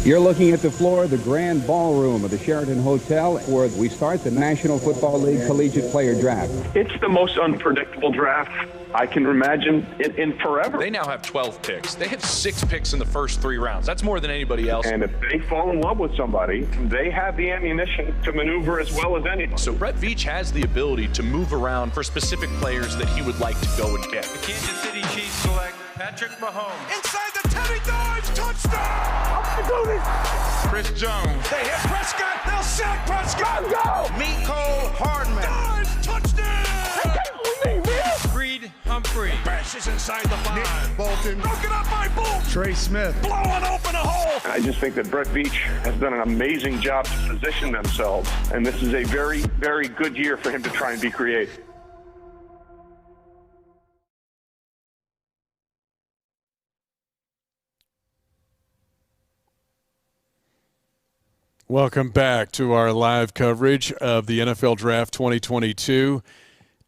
You're looking at the floor of the Grand Ballroom of the Sheraton Hotel, where we start the National Football League Collegiate Player Draft. It's the most unpredictable draft I can imagine in forever. They now have 12 picks. They have 6 picks in the first 3 rounds. That's more than anybody else. And if they fall in love with somebody, they have the ammunition to maneuver as well as anybody. So Brett Veach has the ability to move around for specific players that he would like to go and get. The Kansas City Chiefs select Patrick Mahomes. Inside the 10, he dives, touchdown! I'm gonna do this! Chris Jones. They hit Prescott, they'll sack Prescott! Go! Mecole Hardman. Dives, touchdown! They can't believe it! Creed Humphrey. Bashes inside the 5. Nick Bolton. Broken up by Bolton. Trey Smith. Blowing open a hole! I just think that Brett Veach has done an amazing job to position themselves, and this is a very, very good year for him to try and be creative. Welcome back to our live coverage of the NFL Draft 2022.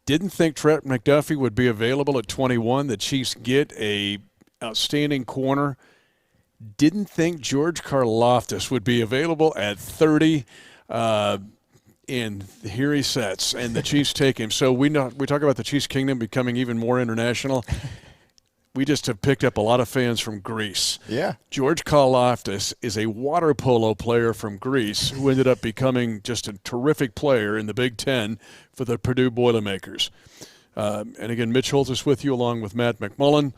Didn't think Trent McDuffie would be available at 21. The Chiefs get a outstanding corner. Didn't think George Karlaftis would be available at 30. And here he sits, and the Chiefs take him. So we talk about the Chiefs Kingdom becoming even more international. We just have picked up a lot of fans from Greece. Yeah. George Karlaftis is a water polo player from Greece who ended up becoming just a terrific player in the Big Ten for the Purdue Boilermakers. And again, Mitch Holthus with you along with Matt McMullen.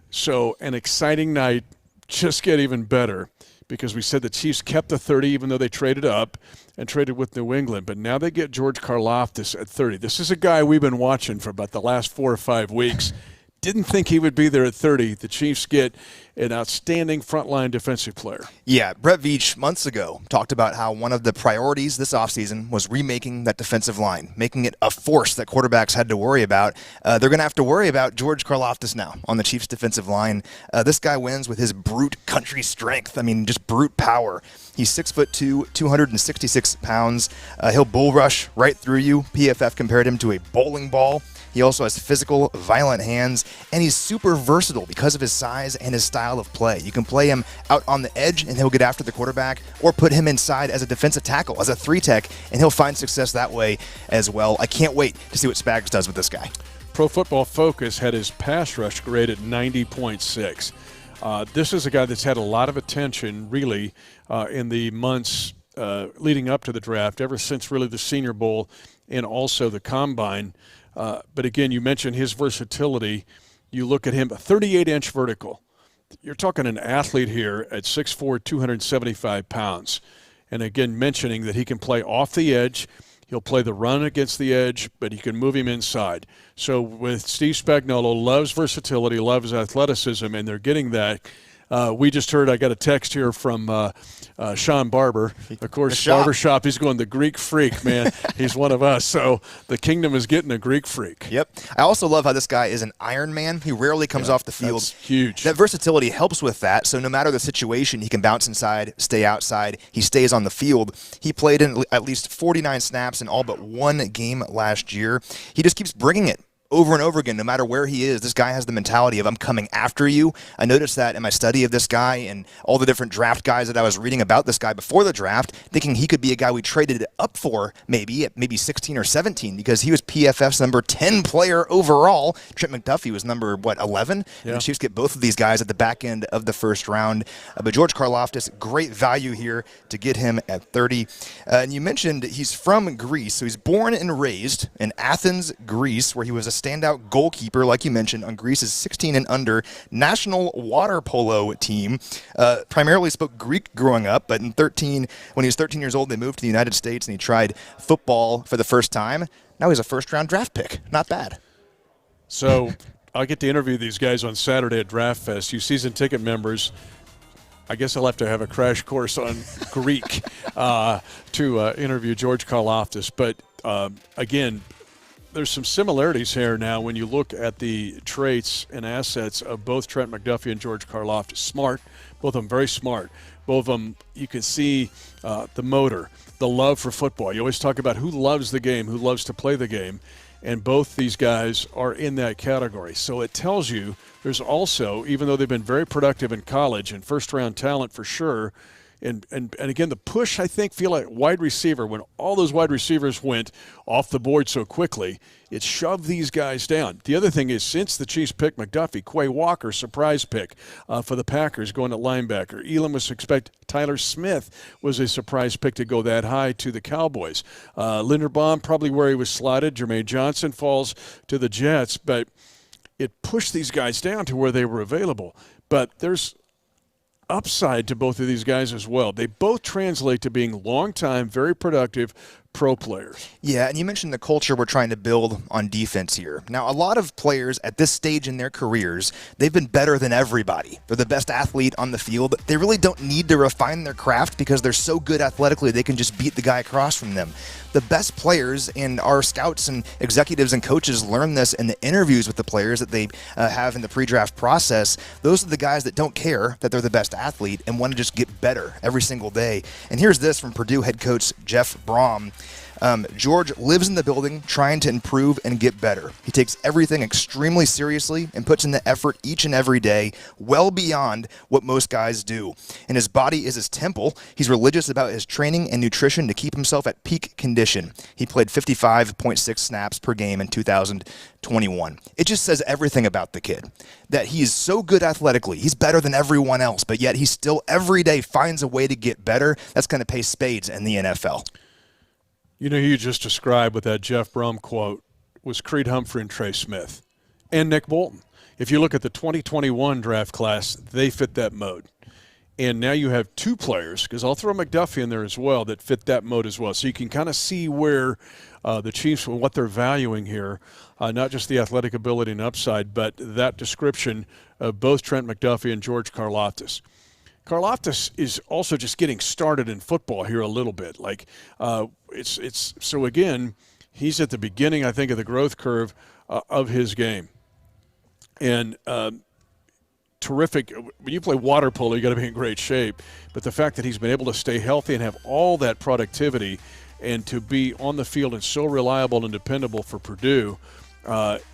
So an exciting night. Just get even better because we said the Chiefs kept the 30 even though they traded up and traded with New England. But now they get George Karlaftis at 30. This is a guy we've been watching for about the last 4 or 5 weeks. Didn't think he would be there at 30. The Chiefs get an outstanding frontline defensive player. Yeah, Brett Veach months ago talked about how one of the priorities this offseason was remaking that defensive line, making it a force that quarterbacks had to worry about. They're going to have to worry about George Karlaftis now on the Chiefs defensive line. This guy wins with his brute country strength. I mean, just brute power. He's 6'2", 266 pounds. He'll bull rush right through you. PFF compared him to a bowling ball. He also has physical, violent hands, and he's super versatile because of his size and his style of play. You can play him out on the edge, and he'll get after the quarterback, or put him inside as a defensive tackle, as a 3-tech, and he'll find success that way as well. I can't wait to see what Spags does with this guy. Pro Football Focus had his pass rush grade at 90.6. This is a guy that's had a lot of attention, really, in the months leading up to the draft, ever since really the Senior Bowl and also the Combine. But again, you mentioned his versatility. You look at him, a 38-inch vertical. You're talking an athlete here at 6'4", 275 pounds. And again, mentioning that he can play off the edge. He'll play the run against the edge, but he can move him inside. So with Steve Spagnuolo, loves versatility, loves athleticism, and they're getting that. We just heard, I got a text here from Sean Barber. Of course, Barbershop, he's going the Greek freak, man. He's one of us. So the Kingdom is getting a Greek freak. Yep. I also love how this guy is an Iron Man. He rarely comes off the field. That's huge. That versatility helps with that. So no matter the situation, he can bounce inside, stay outside. He stays on the field. He played in at least 49 snaps in all but 1 game last year. He just keeps bringing it over and over again, no matter where he is. This guy has the mentality of, I'm coming after you. I noticed that in my study of this guy and all the different draft guys that I was reading about this guy before the draft, thinking he could be a guy we traded up for maybe at 16 or 17 because he was PFF's number 10 player overall. Trent McDuffie was number, 11? Yeah. And the Chiefs get both of these guys at the back end of the first round. But George Karlaftis, great value here to get him at 30. And you mentioned he's from Greece, so he's born and raised in Athens, Greece, where he was a standout goalkeeper, like you mentioned, on Greece's 16 and under national water polo team. Primarily spoke Greek growing up, but when he was 13 years old, they moved to the United States and he tried football for the first time. Now he's a first-round draft pick. Not bad. So I'll get to interview these guys on Saturday at Draft Fest. You season ticket members, I guess I'll have to have a crash course on Greek to interview George Karlaftis. But again, there's some similarities here now when you look at the traits and assets of both Trent McDuffie and George Karlaftis. Smart, both of them very smart. Both of them, you can see the motor, the love for football. You always talk about who loves the game, who loves to play the game, and both these guys are in that category. So it tells you there's also, even though they've been very productive in college and first-round talent for sure, And again, the push, I think, feel like wide receiver, when all those wide receivers went off the board so quickly, it shoved these guys down. The other thing is, since the Chiefs picked McDuffie, Quay Walker, surprise pick for the Packers going at linebacker. Elam was expected. Tyler Smith was a surprise pick to go that high to the Cowboys. Linderbaum, probably where he was slotted. Jermaine Johnson falls to the Jets, but it pushed these guys down to where they were available. But there's upside to both of these guys as well. They both translate to being long-time, very productive pro players. Yeah, and you mentioned the culture we're trying to build on defense here. Now, a lot of players at this stage in their careers, they've been better than everybody. They're the best athlete on the field. They really don't need to refine their craft because they're so good athletically they can just beat the guy across from them. The best players, and our scouts and executives and coaches learn this in the interviews with the players that they have in the pre-draft process. Those are the guys that don't care that they're the best athlete and want to just get better every single day. And here's this from Purdue head coach Jeff Brom. George lives in the building trying to improve and get better. He takes everything extremely seriously and puts in the effort each and every day, well beyond what most guys do. And his body is his temple. He's religious about his training and nutrition to keep himself at peak condition. He played 55.6 snaps per game in 2021. It just says everything about the kid, that he is so good athletically. He's better than everyone else, but yet he still every day finds a way to get better. That's going to pay spades in the NFL. You know, who you just described with that Jeff Brum quote was Creed Humphrey and Trey Smith and Nick Bolton. If you look at the 2021 draft class, they fit that mode. And now you have two players, because I'll throw McDuffie in there as well, that fit that mode as well. So you can kind of see where the Chiefs, what they're valuing here, not just the athletic ability and upside, but that description of both Trent McDuffie and George Karlaftis. Karlaftis is also just getting started in football here a little bit. Like it's so again, he's at the beginning, I think, of the growth curve of his game, and terrific. When you play water polo, you got to be in great shape. But the fact that he's been able to stay healthy and have all that productivity, and to be on the field and so reliable and dependable for Purdue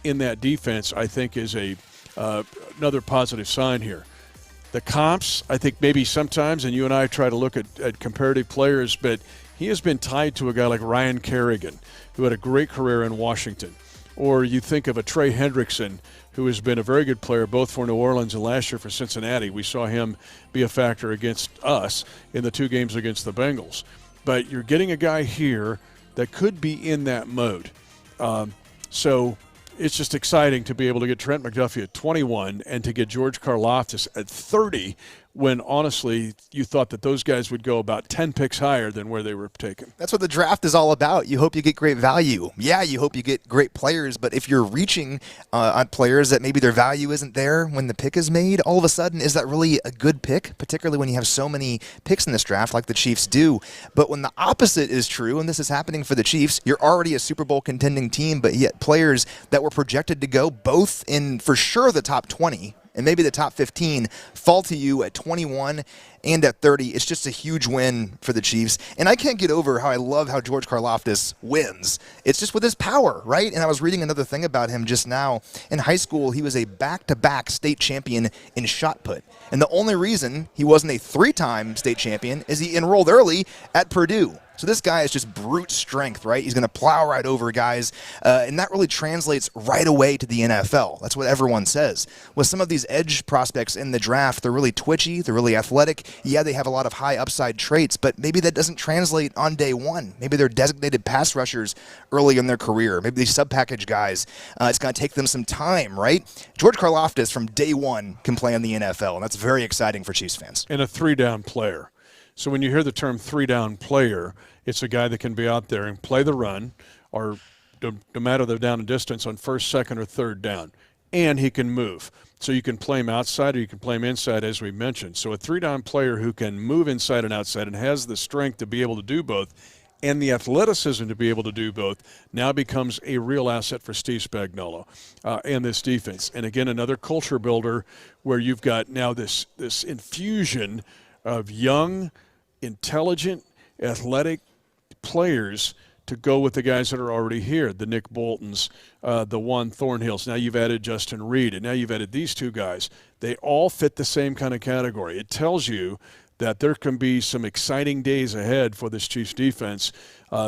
in that defense, I think is another positive sign here. The comps, I think maybe sometimes, and you and I try to look at comparative players, but he has been tied to a guy like Ryan Kerrigan, who had a great career in Washington. Or you think of a Trey Hendrickson, who has been a very good player both for New Orleans and last year for Cincinnati. We saw him be a factor against us in the 2 games against the Bengals. But you're getting a guy here that could be in that mode. So it's just exciting to be able to get Trent McDuffie at 21 and to get George Karlaftis at 30, when honestly you thought that those guys would go about 10 picks higher than where they were taken. That's what the draft is all about. You hope you get great value. Yeah, you hope you get great players, but if you're reaching on players that maybe their value isn't there when the pick is made, all of a sudden, is that really a good pick, particularly when you have so many picks in this draft like the Chiefs do? But when the opposite is true, and this is happening for the Chiefs, you're already a Super Bowl contending team, but yet players that were projected to go both in, for sure, the top 20 and maybe the top 15 fall to you at 21 and at 30. It's just a huge win for the Chiefs. And I can't get over how I love how George Karlaftis wins. It's just with his power, right? And I was reading another thing about him just now. In high school, he was a back-to-back state champion in shot put. And the only reason he wasn't a 3-time state champion is he enrolled early at Purdue. So this guy is just brute strength, right? He's going to plow right over guys, and that really translates right away to the NFL. That's what everyone says. With some of these edge prospects in the draft, they're really twitchy, they're really athletic. Yeah, they have a lot of high upside traits, but maybe that doesn't translate on day one. Maybe they're designated pass rushers early in their career. Maybe these sub-package guys, it's going to take them some time, right? George Karlaftis from day one can play in the NFL, and that's very exciting for Chiefs fans. And a 3-down player. So when you hear the term 3-down player, it's a guy that can be out there and play the run, or no matter the down and distance, on first, second, or third down. And he can move. So you can play him outside or you can play him inside, as we mentioned. So a 3-down player who can move inside and outside and has the strength to be able to do both and the athleticism to be able to do both now becomes a real asset for Steve Spagnuolo and this defense. And again, another culture builder where you've got now this infusion of young, intelligent, athletic players to go with the guys that are already here, the Nick Boltons, the Juan Thornhills. Now you've added Justin Reed, and now you've added these 2 guys. They all fit the same kind of category. It tells you that there can be some exciting days ahead for this Chiefs defense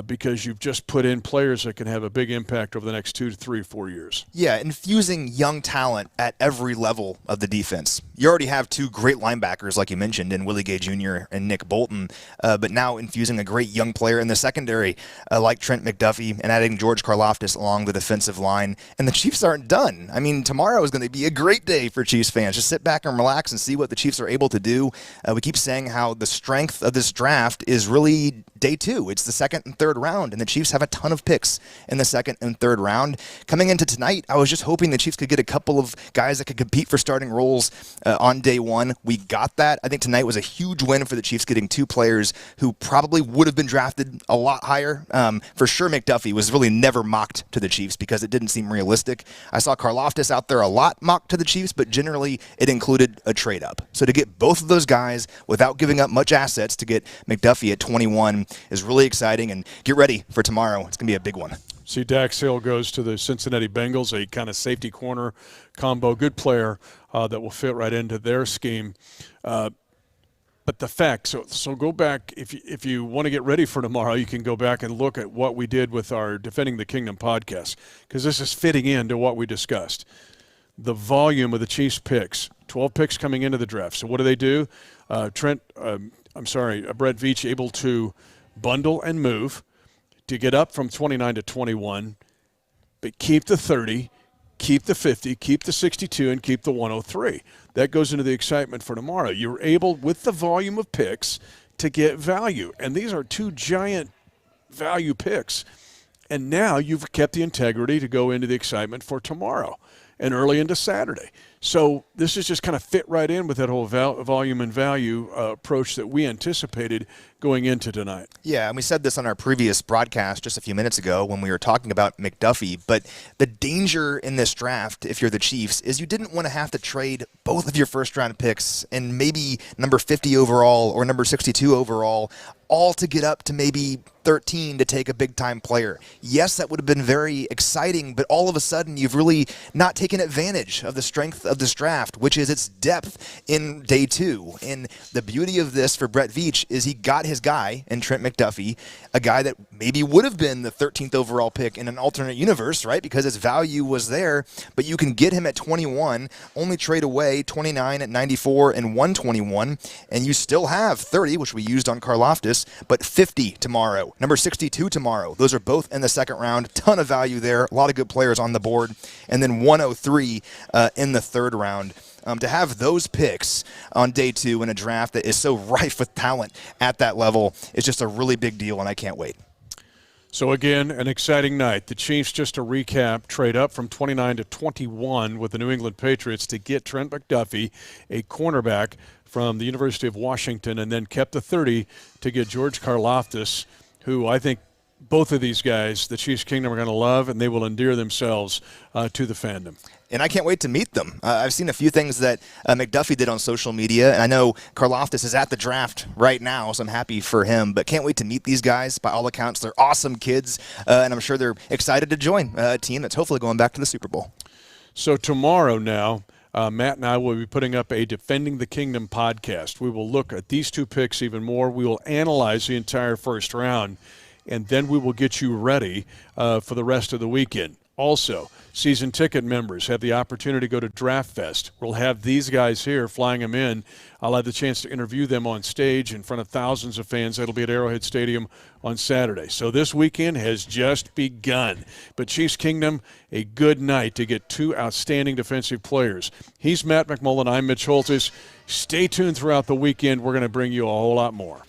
because you've just put in players that can have a big impact over the next 2 to 3 or 4 years. Yeah, infusing young talent at every level of the defense. You already have 2 great linebackers, like you mentioned, in Willie Gay Jr. and Nick Bolton, but now infusing a great young player in the secondary like Trent McDuffie and adding George Karlaftis along the defensive line. And the Chiefs aren't done. I mean, tomorrow is going to be a great day for Chiefs fans. Just sit back and relax and see what the Chiefs are able to do. We keep saying how the strength of this draft is really day 2. It's the second and third round, and the Chiefs have a ton of picks in the second and third round. Coming into tonight, I was just hoping the Chiefs could get a couple of guys that could compete for starting roles on day 1. We got that. I think tonight was a huge win for the Chiefs, getting 2 players who probably would have been drafted a lot higher. For sure, McDuffie was really never mocked to the Chiefs because it didn't seem realistic. I saw Karlaftis out there a lot mocked to the Chiefs, but generally it included a trade-up. So to get both of those guys without giving up much assets to get McDuffie at 21 is really exciting, and get ready for tomorrow. It's going to be a big one. See, Dax Hill goes to the Cincinnati Bengals, a kind of safety corner combo, good player that will fit right into their scheme. But the fact, so go back, if you want to get ready for tomorrow, you can go back and look at what we did with our Defending the Kingdom podcast, because this is fitting into what we discussed. The volume of the Chiefs picks, 12 picks coming into the draft. So what do? Brett Veach able to bundle and move to get up from 29 to 21, but keep the 30, keep the 50, keep the 62, and keep the 103. That goes into the excitement for tomorrow. You're able, with the volume of picks, to get value. And these are 2 giant value picks. And now you've kept the integrity to go into the excitement for tomorrow and early into Saturday. So this is just kind of fit right in with that whole volume and value approach that we anticipated going into tonight. Yeah, and we said this on our previous broadcast just a few minutes ago when we were talking about McDuffie, but the danger in this draft, if you're the Chiefs, is you didn't want to have to trade both of your first-round picks and maybe number 50 overall or number 62 overall all to get up to maybe 13 to take a big-time player. Yes, that would have been very exciting, but all of a sudden you've really not taken advantage of the strength of this draft, which is its depth in day 2. And the beauty of this for Brett Veach is he got his guy in Trent McDuffie, a guy that maybe would have been the 13th overall pick in an alternate universe, right? Because his value was there, but you can get him at 21, only trade away 29 at 94 and 121, and you still have 30, which we used on Karlaftis, but 50 tomorrow, number 62 tomorrow. Those are both in the second round. Ton of value there. A lot of good players on the board. And then 103 in the third round. To have those picks on day 2 in a draft that is so rife with talent at that level is just a really big deal, and I can't wait. So, again, an exciting night. The Chiefs, just to recap, trade up from 29 to 21 with the New England Patriots to get Trent McDuffie, a cornerback from the University of Washington, and then kept the 30 to get George Karlaftis, who I think both of these guys, the Chiefs Kingdom, are going to love, and they will endear themselves to the fandom. And I can't wait to meet them. I've seen a few things that McDuffie did on social media, and I know Karlaftis is at the draft right now, so I'm happy for him, but can't wait to meet these guys. By all accounts, they're awesome kids, and I'm sure they're excited to join a team that's hopefully going back to the Super Bowl. So tomorrow now, Matt and I will be putting up a Defending the Kingdom podcast. We will look at these 2 picks even more. We will analyze the entire first round, and then we will get you ready for the rest of the weekend. Also, season ticket members have the opportunity to go to Draft Fest. We'll have these guys here flying them in. I'll have the chance to interview them on stage in front of thousands of fans. That'll be at Arrowhead Stadium on Saturday. So this weekend has just begun. But Chiefs Kingdom, a good night to get 2 outstanding defensive players. He's Matt McMullen. I'm Mitch Holthus. Stay tuned throughout the weekend. We're going to bring you a whole lot more.